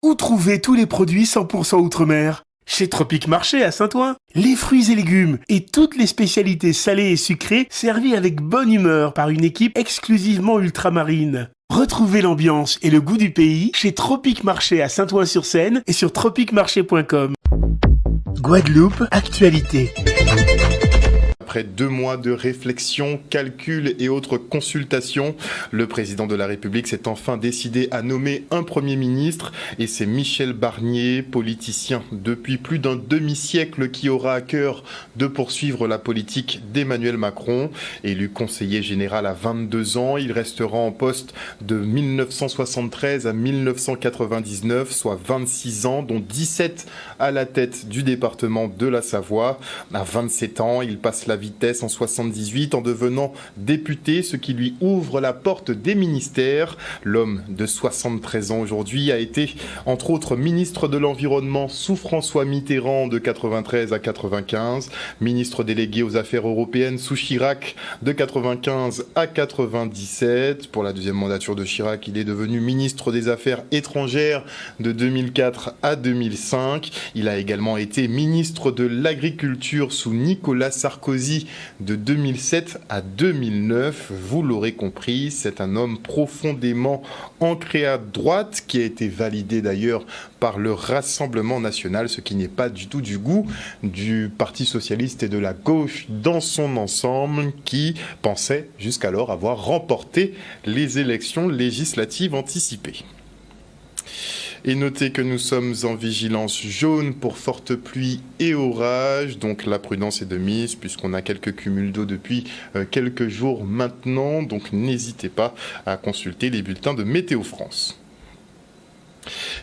Où trouver tous les produits 100% Outre-mer? Chez Tropic Marché à Saint-Ouen. Les fruits et légumes et toutes les spécialités salées et sucrées servies avec bonne humeur par une équipe exclusivement ultramarine. Retrouvez l'ambiance et le goût du pays chez Tropic Marché à Saint-Ouen-sur-Seine et sur tropicmarché.com. Guadeloupe, actualité. Après 2 mois de réflexion, calcul et autres consultations, le président de la République s'est enfin décidé à nommer un Premier ministre et c'est Michel Barnier, politicien depuis plus d'un demi-siècle qui aura à cœur de poursuivre la politique d'Emmanuel Macron. Élu conseiller général à 22 ans, il restera en poste de 1973 à 1999, soit 26 ans, dont 17 à la tête du département de la Savoie. À 27 ans, il passe la vitesse en 78 en devenant député, ce qui lui ouvre la porte des ministères. L'homme de 73 ans aujourd'hui a été entre autres ministre de l'Environnement sous François Mitterrand de 93 à 95, ministre délégué aux affaires européennes sous Chirac de 95 à 97. Pour la deuxième mandature de Chirac, il est devenu ministre des Affaires étrangères de 2004 à 2005. Il a également été ministre de l'Agriculture sous Nicolas Sarkozy de 2007 à 2009. Vous l'aurez compris, c'est un homme profondément ancré à droite qui a été validé d'ailleurs par le Rassemblement national, ce qui n'est pas du tout du goût du Parti socialiste et de la gauche dans son ensemble qui pensait jusqu'alors avoir remporté les élections législatives anticipées. Et notez que nous sommes en vigilance jaune pour fortes pluies et orages, donc la prudence est de mise puisqu'on a quelques cumuls d'eau depuis quelques jours maintenant, donc n'hésitez pas à consulter les bulletins de Météo France.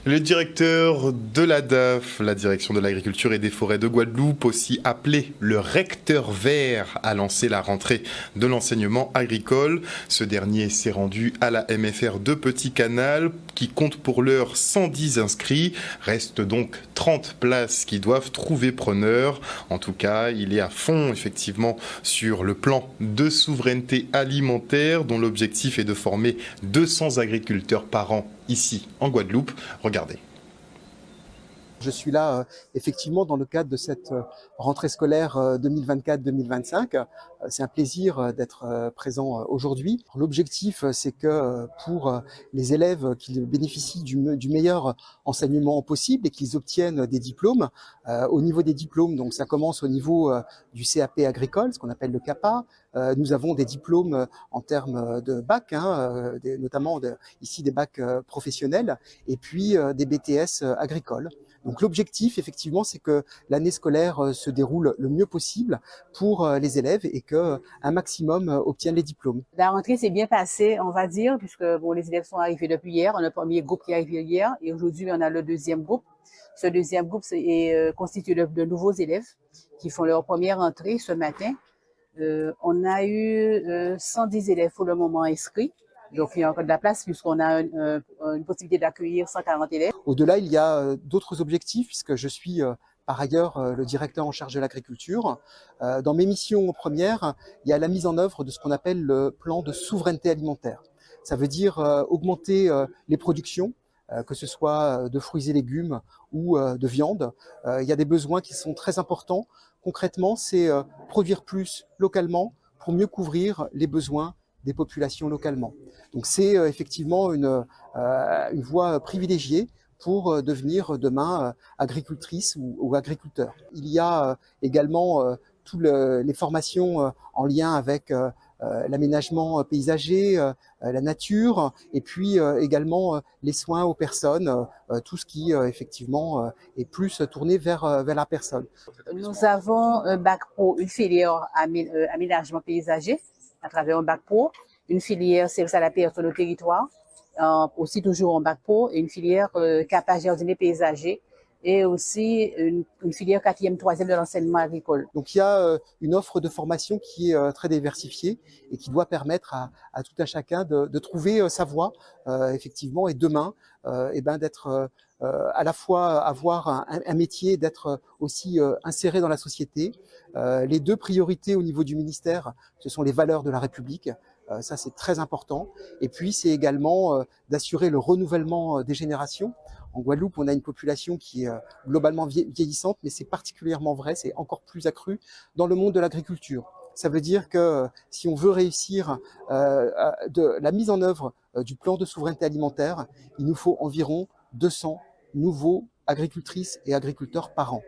Le directeur de la DAF, la direction de l'agriculture et des forêts de Guadeloupe, aussi appelé le recteur vert, a lancé la rentrée de l'enseignement agricole. Ce dernier s'est rendu à la MFR de Petit Canal, qui compte pour l'heure 110 inscrits. Restent donc 30 places qui doivent trouver preneur. En tout cas, il est à fond effectivement sur le plan de souveraineté alimentaire, dont l'objectif est de former 200 agriculteurs par an ici en Guadeloupe. Regardez. Je suis là effectivement dans le cadre de cette rentrée scolaire 2024-2025. C'est un plaisir d'être présent aujourd'hui. L'objectif, c'est que pour les élèves qui bénéficient du meilleur enseignement possible et qu'ils obtiennent des diplômes, au niveau des diplômes, donc ça commence au niveau du CAP agricole, ce qu'on appelle le CAPA. Nous avons des diplômes en termes de bac, notamment ici des bacs professionnels, et puis des BTS agricoles. Donc l'objectif, effectivement, c'est que l'année scolaire se déroule le mieux possible pour les élèves et qu'un maximum obtiennent les diplômes. La rentrée s'est bien passée, on va dire, puisque les élèves sont arrivés depuis hier. On a le premier groupe qui est arrivé hier et aujourd'hui, on a le deuxième groupe. Ce deuxième groupe est constitué de nouveaux élèves qui font leur première entrée ce matin. On a eu 110 élèves pour le moment inscrits. Donc, il y a encore de la place puisqu'on a une possibilité d'accueillir 140 élèves. Au-delà, il y a d'autres objectifs puisque je suis par ailleurs le directeur en charge de l'agriculture. Dans mes missions premières, il y a la mise en œuvre de ce qu'on appelle le plan de souveraineté alimentaire. Ça veut dire augmenter les productions, que ce soit de fruits et légumes ou de viande. Il y a des besoins qui sont très importants. Concrètement, c'est produire plus localement pour mieux couvrir les besoins des populations localement. Donc c'est effectivement une voie privilégiée pour devenir demain agricultrice ou agriculteur. Il y a également toutes les formations en lien avec l'aménagement paysager, la nature, et puis également les soins aux personnes, tout ce qui effectivement est plus tourné vers la personne. Nous avons un bac pro, une filière aménagement paysager à travers un bac pro, une filière service à la personne au territoire, aussi toujours en bac pro, et une filière capage jardinier paysager, et aussi une filière 4e, 3e de l'enseignement agricole. Donc il y a une offre de formation qui est très diversifiée et qui doit permettre à tout un chacun de trouver sa voie, effectivement, et demain, d'être à la fois avoir un métier, d'être aussi inséré dans la société. Les deux priorités au niveau du ministère, ce sont les valeurs de la République. Ça, c'est très important. Et puis, c'est également d'assurer le renouvellement des générations. En Guadeloupe, on a une population qui est globalement vieillissante, mais c'est particulièrement vrai, c'est encore plus accru dans le monde de l'agriculture. Ça veut dire que si on veut réussir de la mise en œuvre du plan de souveraineté alimentaire, il nous faut environ 200 nouveaux agricultrices et agriculteurs par an.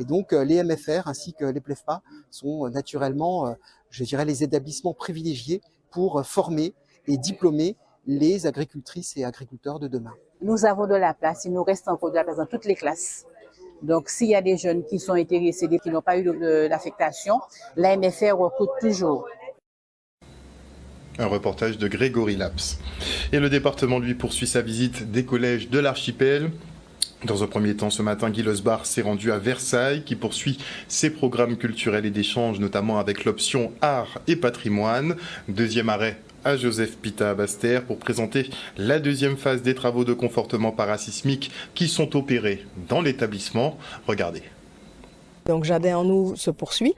Et donc les MFR ainsi que les PLEFPA sont naturellement, je dirais, les établissements privilégiés pour former et diplômer les agricultrices et agriculteurs de demain. Nous avons de la place, il nous reste encore de la place dans toutes les classes. Donc, s'il y a des jeunes qui sont intéressés, qui n'ont pas eu l'affectation, la MFR recrute toujours. Un reportage de Grégory Laps. Et le département, lui, poursuit sa visite des collèges de l'archipel. Dans un premier temps, ce matin, Guy Losbar s'est rendu à Versailles, qui poursuit ses programmes culturels et d'échanges, notamment avec l'option art et patrimoine. Deuxième arrêt à Joseph Pita à Basse-Terre pour présenter la deuxième phase des travaux de confortement parasismique qui sont opérés dans l'établissement. Regardez. Donc Jardin en nous se poursuit.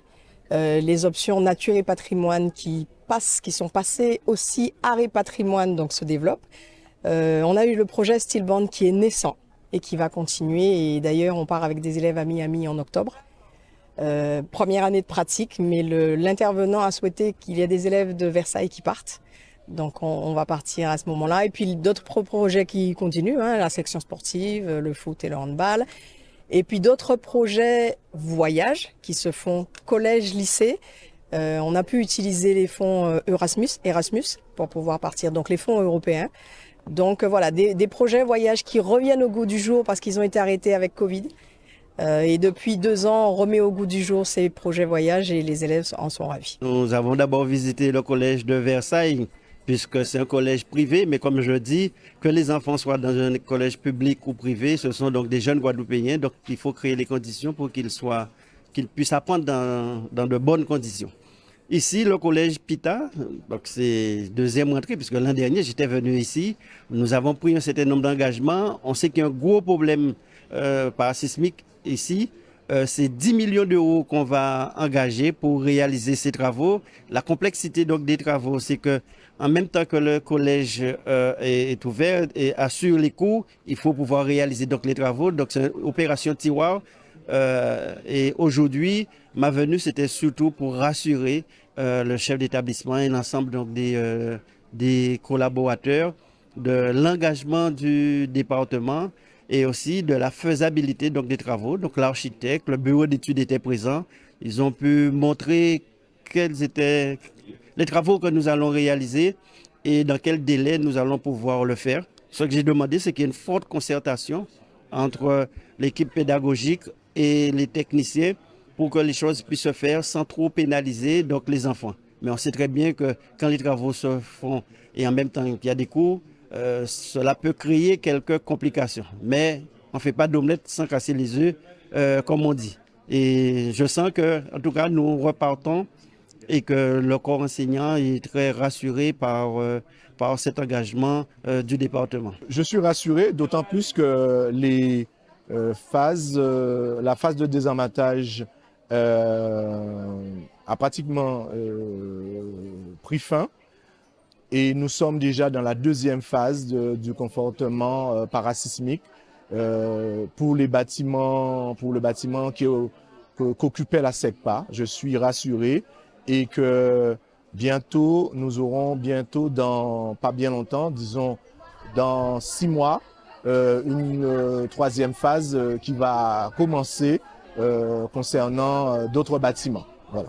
Les options nature et patrimoine qui sont passées aussi art et patrimoine donc se développent. On a eu le projet Steel Band qui est naissant et qui va continuer. Et d'ailleurs, on part avec des élèves à Miami en octobre. Première année de pratique, mais l'intervenant a souhaité qu'il y ait des élèves de Versailles qui partent. Donc on va partir à ce moment-là. Et puis d'autres projets qui continuent, la section sportive, le foot et le handball. Et puis d'autres projets voyages qui se font collège-lycée. On a pu utiliser les fonds Erasmus pour pouvoir partir, donc les fonds européens. Donc voilà, des projets voyages qui reviennent au goût du jour parce qu'ils ont été arrêtés avec Covid. Et depuis 2 ans, on remet au goût du jour ces projets voyages et les élèves en sont ravis. Nous avons d'abord visité le collège de Versailles, puisque c'est un collège privé, mais comme je dis, que les enfants soient dans un collège public ou privé, ce sont donc des jeunes Guadeloupéens, donc il faut créer les conditions pour qu'ils puissent apprendre dans de bonnes conditions. Ici, le collège Pita, donc c'est deuxième rentrée, puisque l'an dernier, j'étais venu ici. Nous avons pris un certain nombre d'engagements. On sait qu'il y a un gros problème parasismique ici. C'est 10 millions d'euros qu'on va engager pour réaliser ces travaux. La complexité donc des travaux, c'est que en même temps que le collège est ouvert et assure les cours, il faut pouvoir réaliser donc les travaux. Donc c'est une opération tiroir. Et aujourd'hui, ma venue, c'était surtout pour rassurer le chef d'établissement et l'ensemble donc des collaborateurs de l'engagement du département et aussi de la faisabilité donc des travaux. Donc l'architecte, le bureau d'études était présent. Ils ont pu montrer quels étaient les travaux que nous allons réaliser et dans quel délai nous allons pouvoir le faire. Ce que j'ai demandé, c'est qu'il y ait une forte concertation entre l'équipe pédagogique et les techniciens pour que les choses puissent se faire sans trop pénaliser donc les enfants. Mais on sait très bien que quand les travaux se font et en même temps qu'il y a des cours, cela peut créer quelques complications. Mais on ne fait pas d'omelette sans casser les œufs, comme on dit. Et je sens que, en tout cas, nous repartons et que le corps enseignant est très rassuré par cet engagement du département. Je suis rassuré, d'autant plus que la phase de désarmatage a pratiquement pris fin et nous sommes déjà dans la deuxième phase du confortement parasismique pour le bâtiment qu'occupait la SECPA. Je suis rassuré et que bientôt, nous aurons dans pas bien longtemps, disons dans 6 mois, une troisième phase qui va commencer concernant d'autres bâtiments. Voilà.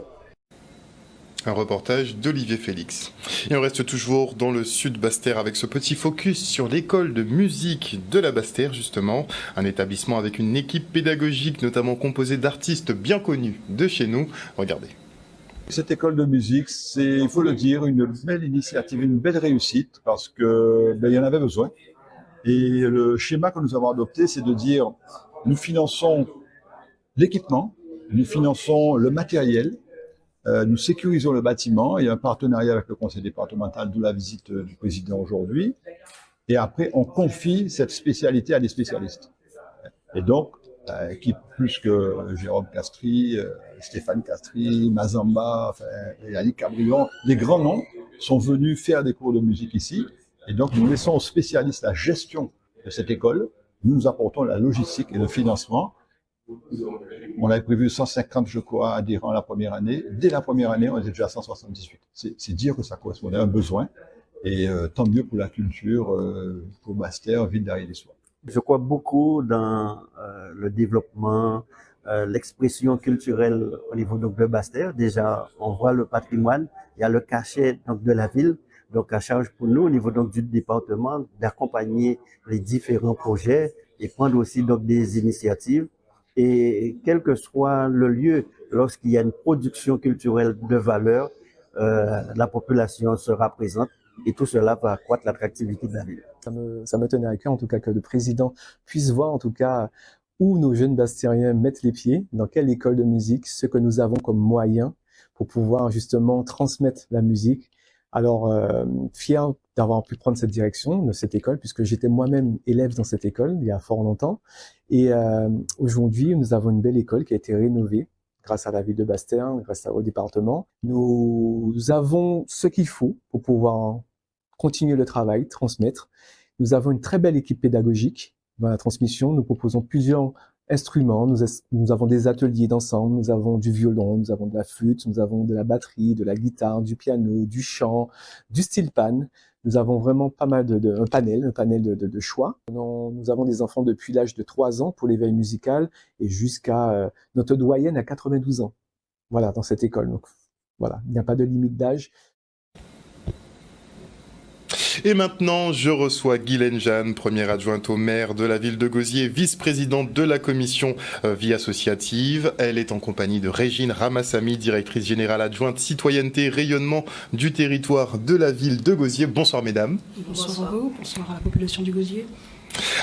Un reportage d'Olivier Félix. Et on reste toujours dans le sud Basse-Terre avec ce petit focus sur l'école de musique de la Basse-Terre, justement. Un établissement avec une équipe pédagogique notamment composée d'artistes bien connus de chez nous. Regardez. Cette école de musique, c'est, il faut le dire, une belle initiative, une belle réussite parce que il y en avait besoin. Et le schéma que nous avons adopté, c'est de dire, nous finançons l'équipement, nous finançons le matériel, nous sécurisons le bâtiment. Il y a un partenariat avec le conseil départemental, d'où la visite du président aujourd'hui. Et après, on confie cette spécialité à des spécialistes. Et donc, qui plus que Jérôme Castries, Stéphane Castries, Mazamba, Yannick Cabrion, les grands noms sont venus faire des cours de musique ici. Et donc, nous laissons aux spécialistes la gestion de cette école, nous apportons la logistique et le financement. On avait prévu 150, je crois, adhérents la première année. Dès la première année, on était déjà à 178. C'est dire que ça correspondait à un besoin. Et tant mieux pour la culture, pour Basse-Terre, ville derrière les soirs. Je crois beaucoup dans le développement, l'expression culturelle au niveau donc, de Basse-Terre. Déjà, on voit le patrimoine, il y a le cachet donc, de la ville. Donc, à charge pour nous, au niveau donc, du département, d'accompagner les différents projets et prendre aussi donc, des initiatives. Et quel que soit le lieu, lorsqu'il y a une production culturelle de valeur, la population sera présente et tout cela va accroître l'attractivité de la ville. Ça me tenait à cœur en tout cas que le président puisse voir en tout cas où nos jeunes Bastériens mettent les pieds, dans quelle école de musique, ce que nous avons comme moyen pour pouvoir justement transmettre la musique. Alors, fier d'avoir pu prendre cette direction de cette école, puisque j'étais moi-même élève dans cette école il y a fort longtemps. Et aujourd'hui, nous avons une belle école qui a été rénovée grâce à la ville de Basse-Terre, grâce au département. Nous avons ce qu'il faut pour pouvoir continuer le travail, transmettre. Nous avons une très belle équipe pédagogique dans la transmission. Nous proposons plusieurs instruments. Nous avons des ateliers d'ensemble. Nous avons du violon, nous avons de la flûte, nous avons de la batterie, de la guitare, du piano, du chant, du steel pan. Nous avons vraiment pas mal un panel de choix. Nous avons des enfants depuis l'âge de 3 ans pour l'éveil musical et jusqu'à notre doyenne à 92 ans. Voilà, dans cette école. Donc, voilà, il n'y a pas de limite d'âge. Et maintenant, je reçois Guylaine Jeanne, première adjointe au maire de la ville de Gosier, vice-présidente de la commission vie associative. Elle est en compagnie de Régine Ramassamy, directrice générale adjointe citoyenneté, rayonnement du territoire de la ville de Gosier. Bonsoir mesdames. Bonsoir à vous, bonsoir à la population du Gosier.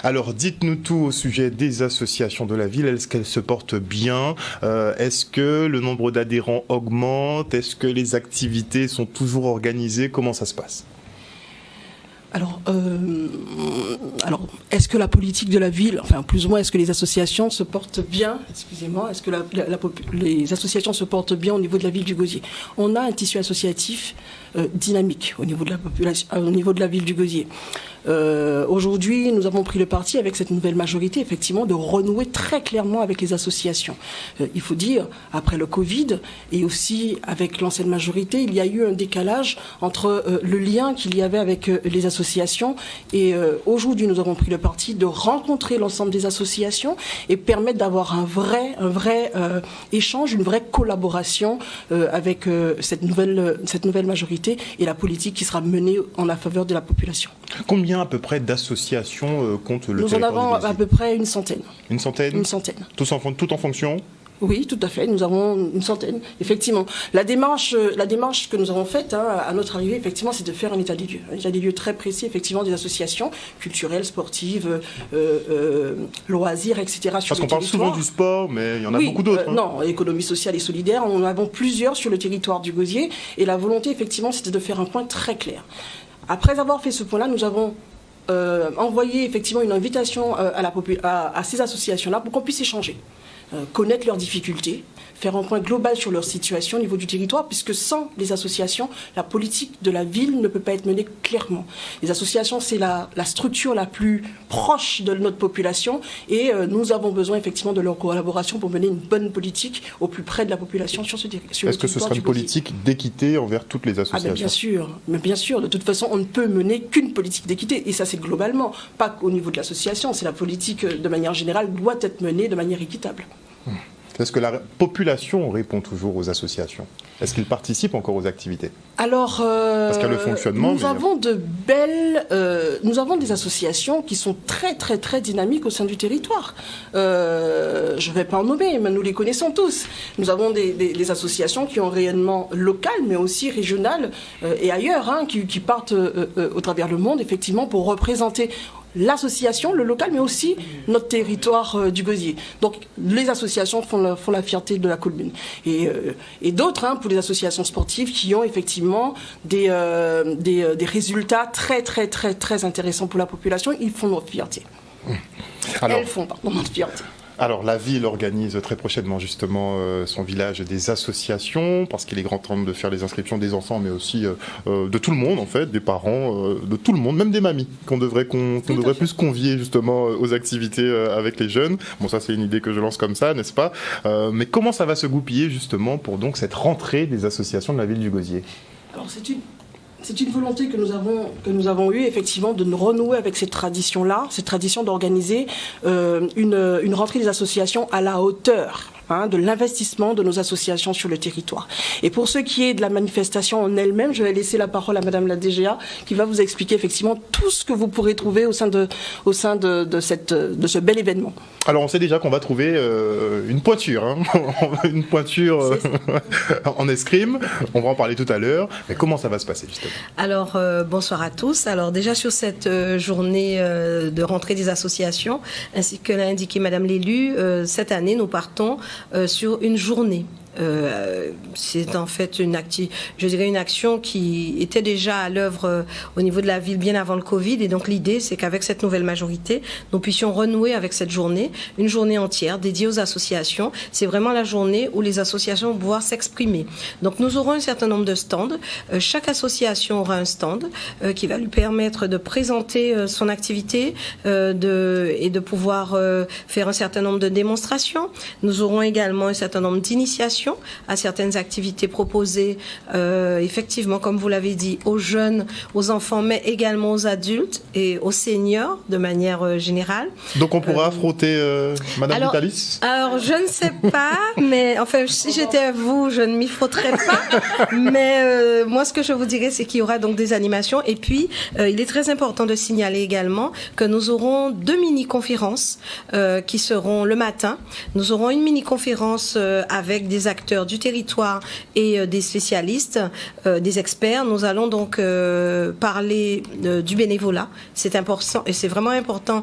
Alors, dites-nous tout au sujet des associations de la ville. Est-ce qu'elles se portent bien ? Est-ce que le nombre d'adhérents augmente ? Est-ce que les activités sont toujours organisées ? Comment ça se passe ? Alors, est-ce que la politique de la ville, enfin plus ou moins, est-ce que les associations se portent bien ? Excusez-moi, est-ce que les associations se portent bien au niveau de la ville du Gosier ? On a un tissu associatif dynamique au niveau de la population, au niveau de la ville du Gosier. Aujourd'hui, nous avons pris le parti avec cette nouvelle majorité, effectivement, de renouer très clairement avec les associations. Il faut dire, après le Covid et aussi avec l'ancienne majorité, il y a eu un décalage entre le lien qu'il y avait avec les associations et aujourd'hui, nous avons pris le parti de rencontrer l'ensemble des associations et permettre d'avoir un vrai échange, une vraie collaboration avec cette nouvelle majorité et la politique qui sera menée en la faveur de la population. Combien à peu près d'associations compte le territoire du Gosier ? Nous en avons à peu près une centaine. Une centaine ? Une centaine. Tout en fonction ? Oui, tout à fait. Nous avons une centaine, effectivement. La démarche que nous avons faite à notre arrivée, effectivement, c'est de faire un état des lieux. Un état des lieux très précis, effectivement, des associations culturelles, sportives, loisirs, etc. Parce qu'on parle souvent du sport, mais il y en a beaucoup d'autres. Non, économie sociale et solidaire, nous en avons plusieurs sur le territoire du Gosier. Et la volonté, effectivement, c'était de faire un point très clair. Après avoir fait ce point-là, nous avons envoyé, effectivement, une invitation à ces associations-là pour qu'on puisse échanger. Connaître leurs difficultés, faire un point global sur leur situation au niveau du territoire, puisque sans les associations, la politique de la ville ne peut pas être menée clairement. Les associations, c'est la structure la plus proche de notre population et nous avons besoin effectivement de leur collaboration pour mener une bonne politique au plus près de la population sur ce territoire. Est-ce que ce sera une politique d'équité envers toutes les associations ? Bien sûr. De toute façon, on ne peut mener qu'une politique d'équité et ça c'est globalement, pas au niveau de l'association, c'est la politique de manière générale doit être menée de manière équitable. Est-ce que la population répond toujours aux associations ? Est-ce qu'ils participent encore aux activités ? Alors, parce qu'il y a le fonctionnement. Nous avons des associations qui sont très très très dynamiques au sein du territoire. Je ne vais pas en nommer, mais nous les connaissons tous. Nous avons des associations qui ont un rayonnement local, mais aussi régional et ailleurs, qui partent au travers le monde, effectivement, pour représenter l'association, le local, mais aussi notre territoire du Gosier. Donc, les associations font la fierté de la commune. Et d'autres, pour les associations sportives qui ont effectivement des résultats très, très, très, très intéressants pour la population, ils font notre fierté. Alors, Elles font, notre fierté. Alors la ville organise très prochainement justement son village des associations, parce qu'il est grand temps de faire les inscriptions des enfants, mais aussi de tout le monde en fait, des parents, de tout le monde, même des mamies, qu'on devrait plus convier justement aux activités avec les jeunes. Bon, ça c'est une idée que je lance comme ça, n'est-ce pas? Mais comment ça va se goupiller justement pour donc cette rentrée des associations de la ville du Gosier? Alors c'est une volonté que nous avons eue, effectivement, de nous renouer avec cette tradition-là, cette tradition d'organiser une rentrée des associations à la hauteur de l'investissement de nos associations sur le territoire. Et pour ce qui est de la manifestation en elle-même, je vais laisser la parole à Madame la DGA qui va vous expliquer effectivement tout ce que vous pourrez trouver au sein de ce bel événement. Alors on sait déjà qu'on va trouver une pointure, une pointure en escrime. On va en parler tout à l'heure. Mais comment ça va se passer justement? Alors bonsoir à tous. Alors déjà sur cette journée de rentrée des associations, ainsi que l'a indiqué Madame l'élu, cette année nous partons sur une journée. C'est en fait une action qui était déjà à l'œuvre au niveau de la ville bien avant le Covid, et donc l'idée c'est qu'avec cette nouvelle majorité nous puissions renouer avec cette journée, une journée entière dédiée aux associations. C'est vraiment la journée où les associations vont pouvoir s'exprimer. Donc nous aurons un certain nombre de stands, chaque association aura un stand qui va lui permettre de présenter son activité et de pouvoir faire un certain nombre de démonstrations. Nous aurons également un certain nombre d'initiations à certaines activités proposées, effectivement, comme vous l'avez dit, aux jeunes, aux enfants, mais également aux adultes et aux seniors de manière générale. Donc on pourra affronter Madame Vitalis? Alors je ne sais pas, mais enfin si j'étais vous, je ne m'y frotterais pas. Mais moi ce que je vous dirais, c'est qu'il y aura donc des animations, et puis il est très important de signaler également que nous aurons 2 mini-conférences qui seront le matin. Nous aurons une mini-conférence avec des acteurs du territoire et des spécialistes, des experts. Nous allons donc parler du bénévolat. C'est important, et c'est vraiment important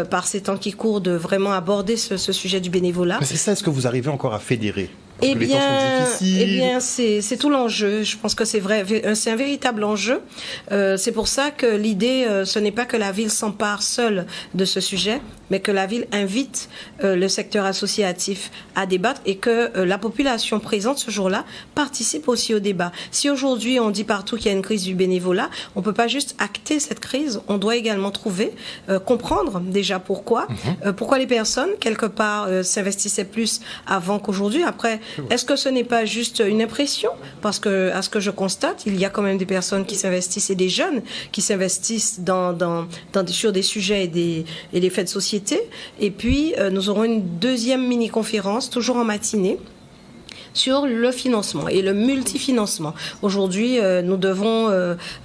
par ces temps qui courent de vraiment aborder ce sujet du bénévolat. Mais c'est ça, est-ce que vous arrivez encore à fédérer? Eh bien, c'est tout l'enjeu. Je pense que c'est vrai, c'est un véritable enjeu. C'est pour ça que l'idée, ce n'est pas que la ville s'empare seule de ce sujet, mais que la ville invite le secteur associatif à débattre, et que la population présente ce jour-là participe aussi au débat. Si aujourd'hui on dit partout qu'il y a une crise du bénévolat, on peut pas juste acter cette crise. On doit également trouver, comprendre déjà pourquoi les personnes quelque part s'investissaient plus avant qu'aujourd'hui. Après, est-ce que ce n'est pas juste une impression? Parce que, à ce que je constate, il y a quand même des personnes qui s'investissent, et des jeunes qui s'investissent sur des sujets et des faits de société. Et puis, nous aurons une deuxième mini-conférence, toujours en matinée, sur le financement et le multifinancement. Aujourd'hui, nous devons,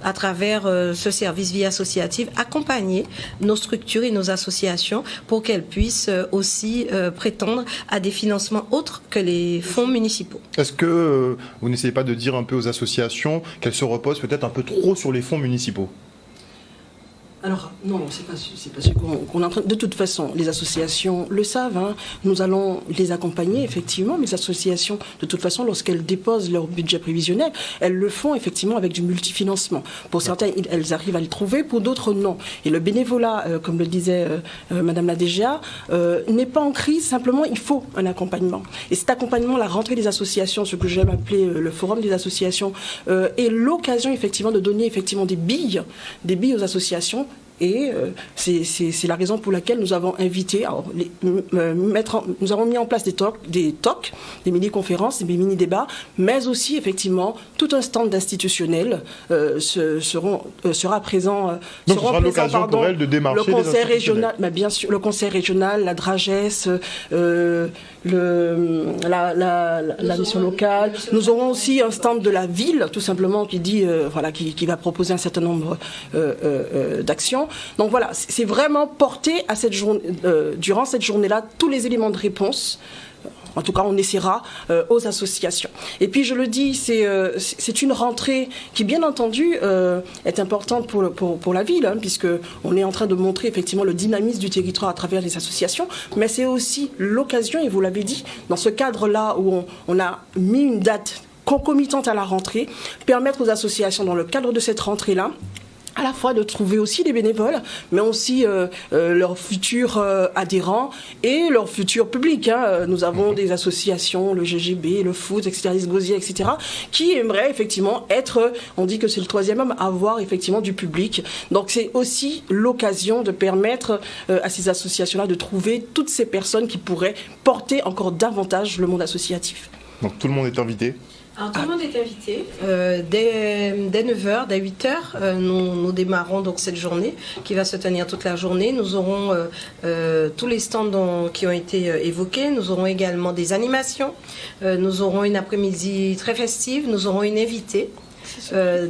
à travers ce service vie associative, accompagner nos structures et nos associations pour qu'elles puissent aussi prétendre à des financements autres que les fonds municipaux. Est-ce que vous n'essayez pas de dire un peu aux associations qu'elles se reposent peut-être un peu trop sur les fonds municipaux? Alors, non, c'est pas ce qu'on est en train. De toute façon, les associations le savent. Nous allons les accompagner, effectivement. Mais les associations, de toute façon, lorsqu'elles déposent leur budget prévisionnel, elles le font effectivement avec du multifinancement. Pour certains, elles arrivent à le trouver, pour d'autres, non. Et le bénévolat, comme le disait Madame la DGA, n'est pas en crise. Simplement, il faut un accompagnement. Et cet accompagnement, la rentrée des associations, ce que j'aime appeler le forum des associations, est l'occasion, effectivement, de donner effectivement des billes aux associations. Et c'est la raison pour laquelle nous avons invité, nous avons mis en place des talks, des mini-conférences, des mini-débats, mais aussi effectivement tout un stand d'institutionnels sera présent. Donc ce sera l'occasion pour elle de démarcher le conseil régional, mais bien sûr, le conseil régional, la DRAGES, la mission locale. Nous aurons aussi un stand de la ville, tout simplement, qui va proposer un certain nombre d'actions. Donc voilà, c'est vraiment porté à cette journée, durant cette journée-là, tous les éléments de réponse. En tout cas, on essaiera aux associations. Et puis, je le dis, c'est une rentrée qui, bien entendu, est importante pour la ville, puisque on est en train de montrer effectivement le dynamisme du territoire à travers les associations. Mais c'est aussi l'occasion, et vous l'avez dit, dans ce cadre-là où on a mis une date concomitante à la rentrée, permettre aux associations, dans le cadre de cette rentrée-là, à la fois de trouver aussi des bénévoles, mais aussi leurs futurs adhérents et leurs futurs publics. Nous avons des associations, le GGB, le foot, etc., les Gosier, etc., qui aimeraient effectivement être, on dit que c'est le troisième homme, avoir effectivement du public. Donc c'est aussi l'occasion de permettre à ces associations-là de trouver toutes ces personnes qui pourraient porter encore davantage le monde associatif. Donc tout le monde est invité. Alors, tout le monde est invité. Dès 9h, dès 8h, nous démarrons donc cette journée qui va se tenir toute la journée. Nous aurons tous les stands qui ont été évoqués. Nous aurons également des animations. Nous aurons une après-midi très festive. Nous aurons une invitée.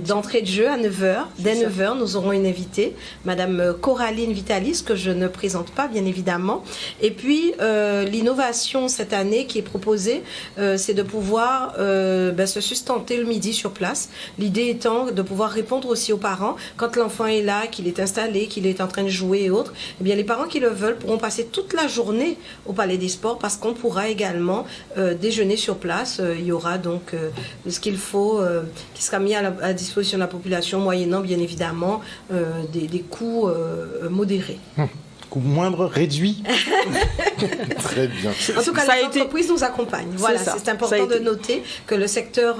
D'entrée de jeu à 9h. Dès 9h, nous aurons une invitée, Madame Coraline Vitalis, que je ne présente pas, bien évidemment. Et puis, l'innovation cette année qui est proposée, c'est de pouvoir se sustenter le midi sur place. L'idée étant de pouvoir répondre aussi aux parents. Quand l'enfant est là, qu'il est installé, qu'il est en train de jouer et autres, eh bien, les parents qui le veulent pourront passer toute la journée au Palais des Sports parce qu'on pourra également déjeuner sur place. Il y aura donc ce qu'il faut, qui sera mis à disposition de la population, moyennant bien évidemment des coûts modérés. Coût moindre, réduit. Très bien. En tout cas, les entreprises nous accompagnent. Voilà, c'est important de noter que le secteur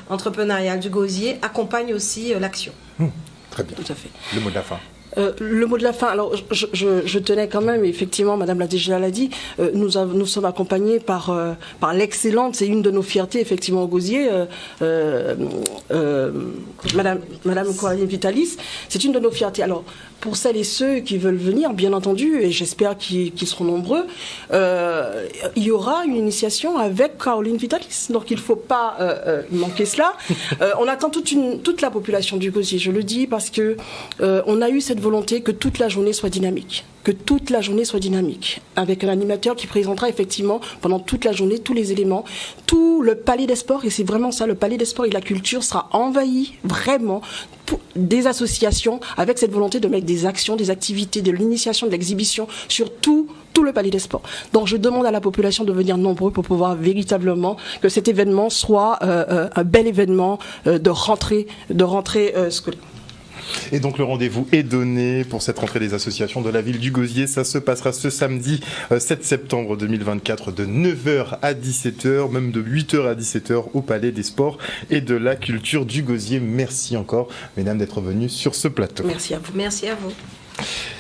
entrepreneurial du Gosier accompagne aussi l'action. Très bien. Tout à fait. Le mot de la fin. Le mot de la fin, alors je tenais quand même, effectivement, Madame la DG l'a dit, nous sommes accompagnés par l'excellente, c'est une de nos fiertés, effectivement, au Gosier, Madame Coraline Vitalis, c'est une de nos fiertés. Alors, pour celles et ceux qui veulent venir, bien entendu, et j'espère qu'ils seront nombreux, il y aura une initiation avec Caroline Vitalis. Donc il ne faut pas manquer cela. On attend toute la population du Gosier, je le dis, parce que on a eu cette volonté que toute la journée soit dynamique. Que toute la journée soit dynamique, avec un animateur qui présentera effectivement pendant toute la journée tous les éléments, tout le palais des sports, et c'est vraiment ça, le palais des sports et de la culture sera envahi vraiment des associations avec cette volonté de mettre des actions, des activités, de l'initiation, de l'exhibition sur tout le palais des sports. Donc je demande à la population de venir nombreux pour pouvoir véritablement que cet événement soit un bel événement de rentrée scolaire. Et donc le rendez-vous est donné pour cette rentrée des associations de la ville du Gosier. Ça se passera ce samedi 7 septembre 2024 de 9h à 17h, même de 8h à 17h au Palais des Sports et de la Culture du Gosier. Merci encore, mesdames, d'être venues sur ce plateau. Merci à vous. Merci à vous.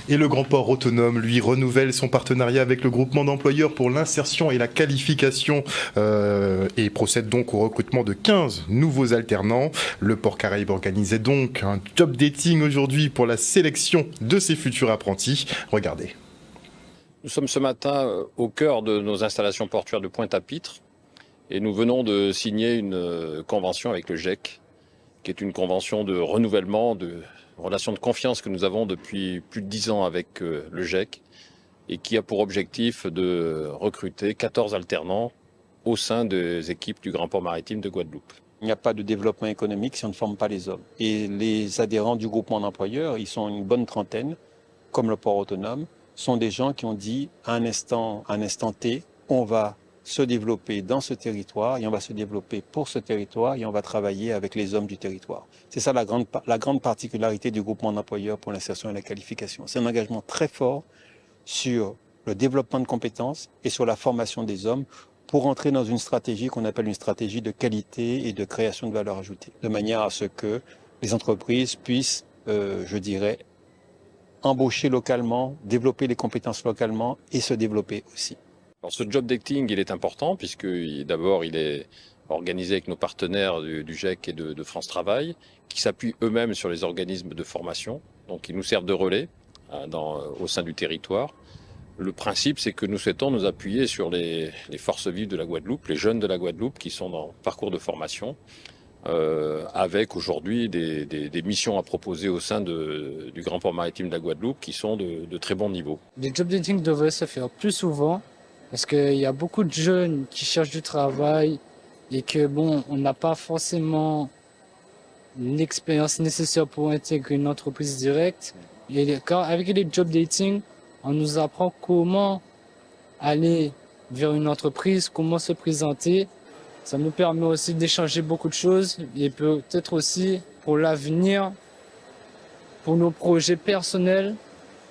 Et le Grand Port Autonome, lui, renouvelle son partenariat avec le groupement d'employeurs pour l'insertion et la qualification et procède donc au recrutement de 15 nouveaux alternants. Le Port Caraïbe organisait donc un job dating aujourd'hui pour la sélection de ses futurs apprentis. Regardez. Nous sommes ce matin au cœur de nos installations portuaires de Pointe-à-Pitre et nous venons de signer une convention avec le GEC, qui est une convention de renouvellement de relation de confiance que nous avons depuis plus de 10 ans avec le GEC et qui a pour objectif de recruter 14 alternants au sein des équipes du Grand Port Maritime de Guadeloupe. Il n'y a pas de développement économique si on ne forme pas les hommes. Et les adhérents du groupement d'employeurs, ils sont une bonne trentaine, comme le Port Autonome, sont des gens qui ont dit à un instant T, on va se développer dans ce territoire et on va se développer pour ce territoire et on va travailler avec les hommes du territoire. C'est ça la grande particularité du groupement d'employeurs pour l'insertion et la qualification. C'est un engagement très fort sur le développement de compétences et sur la formation des hommes pour entrer dans une stratégie qu'on appelle une stratégie de qualité et de création de valeur ajoutée, de manière à ce que les entreprises puissent, embaucher localement, développer les compétences localement et se développer aussi. Alors ce job dating, il est important puisque d'abord il est organisé avec nos partenaires du GEC et de France Travail qui s'appuient eux-mêmes sur les organismes de formation. Donc ils nous servent de relais au sein du territoire. Le principe, c'est que nous souhaitons nous appuyer sur les forces vives de la Guadeloupe, les jeunes de la Guadeloupe qui sont dans parcours de formation, avec aujourd'hui des missions à proposer au sein du Grand Port Maritime de la Guadeloupe qui sont de très bon niveau. Les job dating devraient se faire plus souvent. Parce qu'il y a beaucoup de jeunes qui cherchent du travail et que on n'a pas forcément l'expérience nécessaire pour intégrer une entreprise directe. Et avec les job dating, on nous apprend comment aller vers une entreprise, comment se présenter. Ça nous permet aussi d'échanger beaucoup de choses et peut-être aussi pour l'avenir, pour nos projets personnels.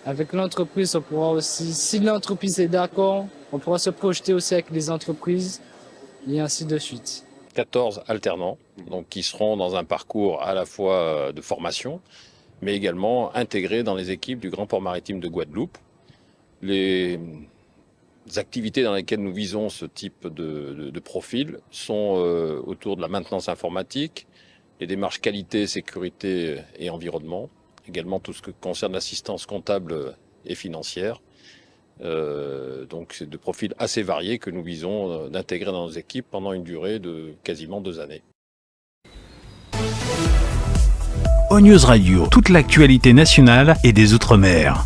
Avec l'entreprise, on pourra aussi, si l'entreprise est d'accord, on pourra se projeter aussi avec les entreprises et ainsi de suite. 14 alternants, donc qui seront dans un parcours à la fois de formation, mais également intégrés dans les équipes du Grand Port Maritime de Guadeloupe. Les activités dans lesquelles nous visons ce type de profil sont autour de la maintenance informatique, les démarches qualité, sécurité et environnement, également tout ce qui concerne l'assistance comptable et financière. Donc c'est de profils assez variés que nous visons d'intégrer dans nos équipes pendant une durée de quasiment 2 années. ONews Radio, toute l'actualité nationale et des Outre-mer.